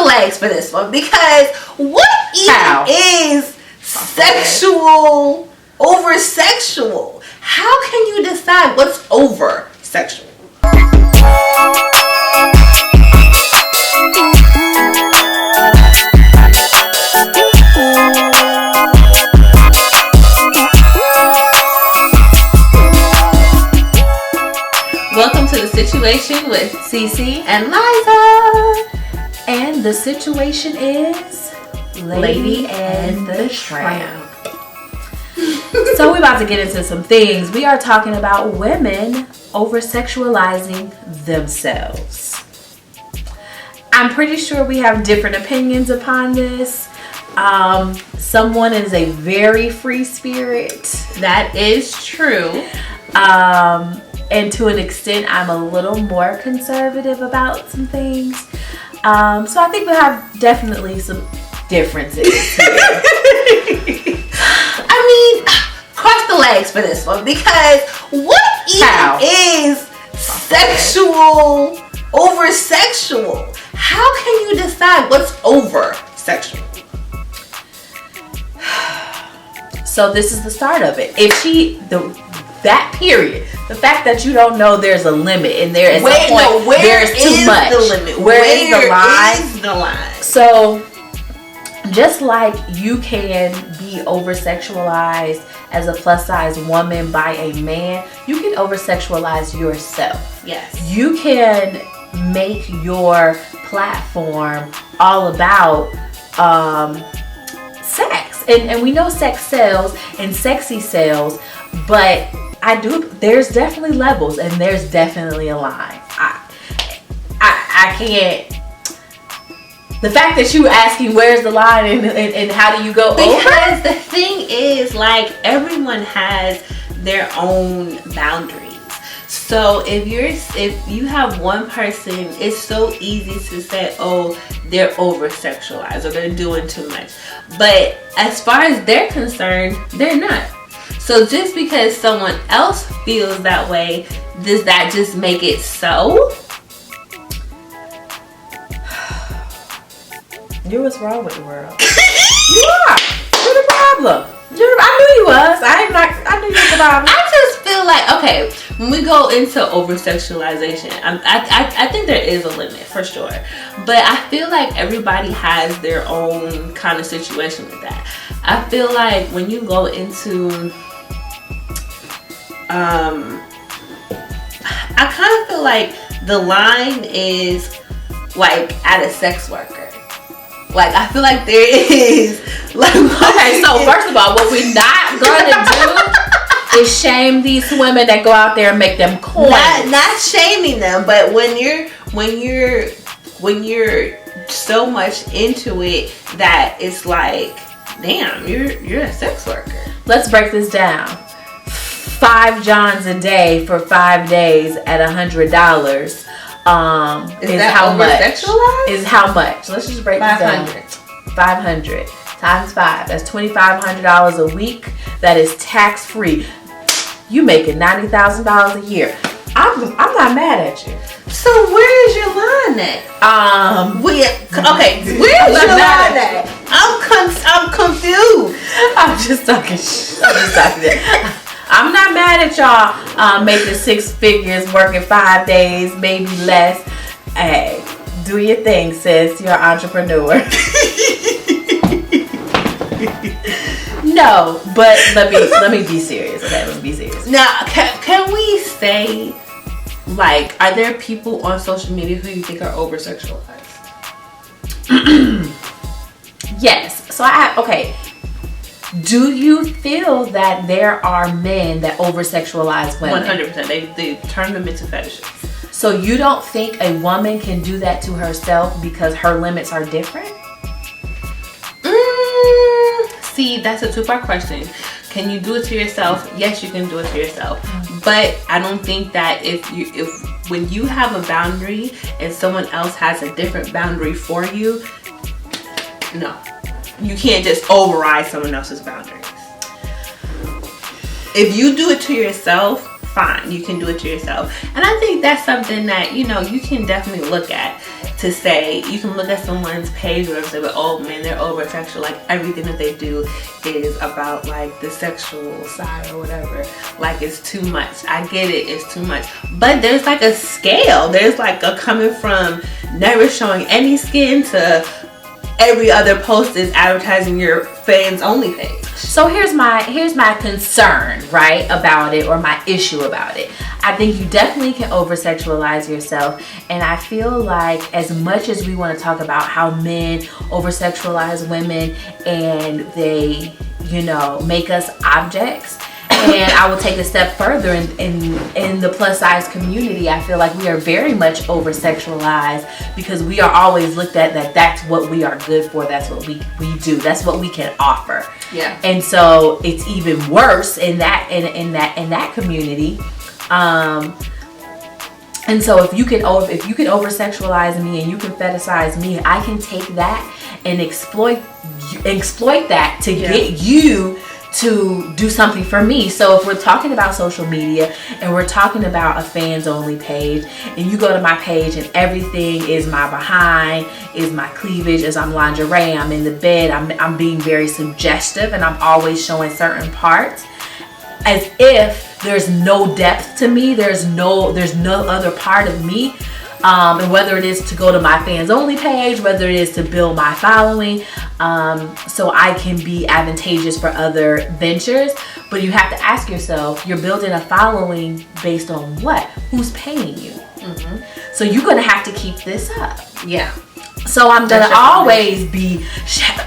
legs for this one, because what even is sexual over sexual? How can you decide what's over sexual? Welcome to the situation with CeeCee and Liza. And the situation is Lady and the Tramp. So we're about to get into some things. We are talking about women over-sexualizing themselves. I'm pretty sure we have different opinions upon this. Someone is a very free spirit. That is true. And to an extent, I'm a little more conservative about some things. So I think we have definitely some differences here. I mean, cross the legs for this one, because what even is sexual over sexual? How can you decide what's over sexual? So this is the start of it. If that period, the fact that you don't know there's a limit and there is a point, there's too much. The limit? Where is the line? So just like you can be over-sexualized as a plus-size woman by a man, you can over-sexualize yourself. Yes. You can make your platform all about sex. And we know sex sells and sexy sells, but there's definitely levels and there's definitely a line. I can't. The fact that you asking where's the line and how do you go over? Because the thing is, like, everyone has their own boundaries. So if you have one person, it's so easy to say, oh, they're over-sexualized or they're doing too much. But as far as they're concerned, they're not. So just because someone else feels that way, does that just make it so? You're what's wrong with the world. You are. You're the problem. I knew you was. I knew you was the problem. I just feel like, okay, when we go into over-sexualization, I think there is a limit for sure. But I feel like everybody has their own kind of situation with that. I feel like when you go into I kind of feel like the line is like at a sex worker. Like, I feel like there is like, okay, so first of all, what we're not going to do is shame these women that go out there and make them coins. Not shaming them, but when you're so much into it that it's like, damn, you're a sex worker. Let's break this down. 5 Johns a day for 5 days at $100 is how much? Is how much? Let's just break this down. 500 times 5. That's $2,500 a week. That is tax free. You making $90,000 a year. I'm not mad at you. So where is your line at? Where's your line at? I'm confused. I'm just talking. I'm not mad at y'all making 6 figures, working 5 days, maybe less. Hey, do your thing, sis. You're an entrepreneur. No, but let me be serious. Okay, let me be serious. Now, can we say, like, are there people on social media who you think are over-sexualized? Yes. So okay. Do you feel that there are men that over-sexualize women? 100%. They turn them into fetishes. So you don't think a woman can do that to herself because her limits are different? See, that's a 2-part question. Can you do it to yourself? Yes, you can do it to yourself. But I don't think that when you have a boundary and someone else has a different boundary for you, no. You can't just override someone else's boundaries. If you do it to yourself, fine. You can do it to yourself. And I think that's something that, you know, you can definitely look at to say, you can look at someone's page or say, oh man, they're over sexual. Like everything that they do is about like the sexual side or whatever. Like it's too much. I get it, it's too much. But there's like a scale. There's like a coming from never showing any skin to every other post is advertising your fans only page. So here's my concern, right, about it, or my issue about it. I think you definitely can over-sexualize yourself, and I feel like as much as we want to talk about how men over-sexualize women and they, you know, make us objects, and I will take a step further in the plus size community. I feel like we are very much over sexualized because we are always looked at that that's what we are good for. That's what we do. That's what we can offer. Yeah. And so it's even worse in that community. And so if you can over sexualize me and you can fetishize me, I can take that and exploit that to get you to do something for me. So if we're talking about social media and we're talking about a fans only page, and you go to my page and everything is my behind, is my cleavage, is I'm lingerie, I'm in the bed, I'm being very suggestive, and I'm always showing certain parts as if there's no depth to me, there's no other part of me. And whether it is to go to my fans only page, whether it is to build my following, so I can be advantageous for other ventures. But you have to ask yourself, you're building a following based on what? Who's paying you? Mm-hmm. So you're going to have to keep this up. Yeah. So I'm going to always be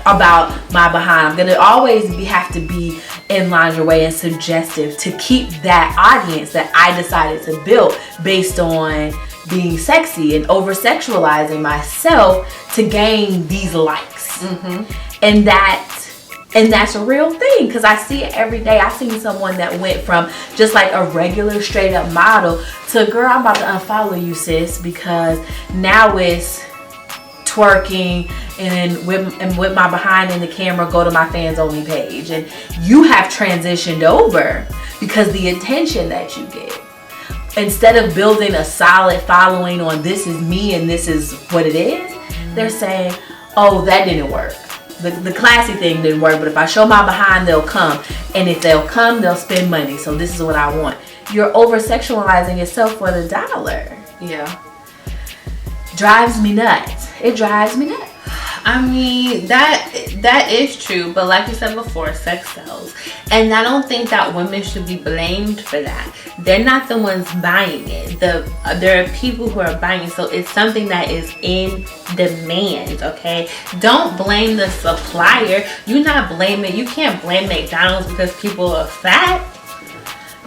about my behind. I'm going to always have to be in lingerie and suggestive to keep that audience that I decided to build based on being sexy and over sexualizing myself to gain these likes. Mm-hmm. And that's a real thing, because I see it every day. I seen someone that went from just like a regular straight up model to, girl, I'm about to unfollow you, sis, because now it's twerking and with my behind in the camera, go to my fans only page. And you have transitioned over because the attention that you get, instead of building a solid following on this is me and this is what it is, they're saying, oh, that didn't work. The classy thing didn't work, but if I show my behind, they'll come. And if they'll come, they'll spend money. So this is what I want. You're over-sexualizing yourself for the dollar. Yeah. Drives me nuts. It drives me nuts. I mean, that is true, but like you said before, sex sells. And I don't think that women should be blamed for that. They're not the ones buying it. There are people who are buying it, so it's something that is in demand, okay? Don't blame the supplier. You can't blame McDonald's because people are fat.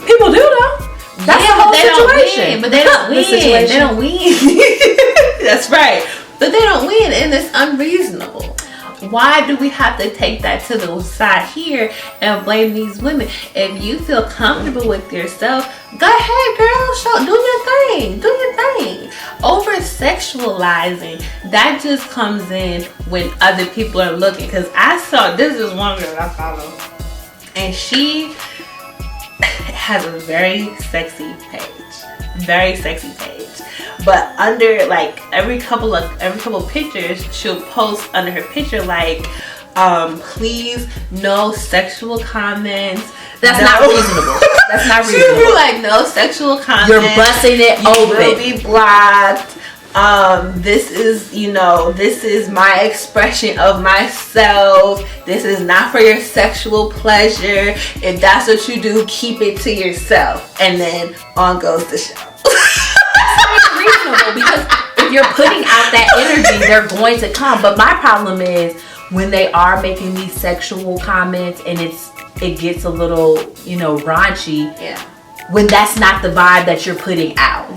People do though. That's the whole situation. But they don't win. They don't win. That's right. But they don't win, and it's unreasonable. Why do we have to take that to the side here and blame these women? If you feel comfortable with yourself, go ahead, girl. Do your thing. Do your thing. Over-sexualizing, that just comes in when other people are looking. Because this is one girl I follow, and she has a very sexy page. Very sexy page. But under like every couple pictures, she'll post under her picture like, please no sexual comments. That's not reasonable. That's not reasonable. She'll be like, no sexual comments. You're busting it open. You will be blocked. This is my expression of myself. This is not for your sexual pleasure. If that's what you do, keep it to yourself. And then on goes the show. Reasonable, because if you're putting out that energy, they're going to come. But my problem is when they are making these sexual comments and it gets a little, raunchy. Yeah. When that's not the vibe that you're putting out.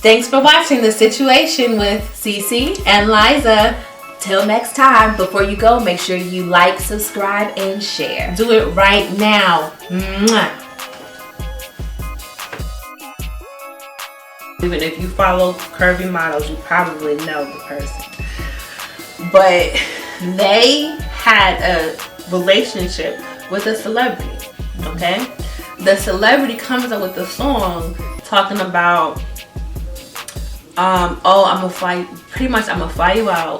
Thanks for watching The Situation with CeeCee and Liza. Till next time, before you go, make sure you like, subscribe, and share. Do it right now. Mwah. Even if you follow curvy models, you probably know the person. But they had a relationship with a celebrity, okay? the celebrity comes up with the song talking about, oh, I'm gonna fly you out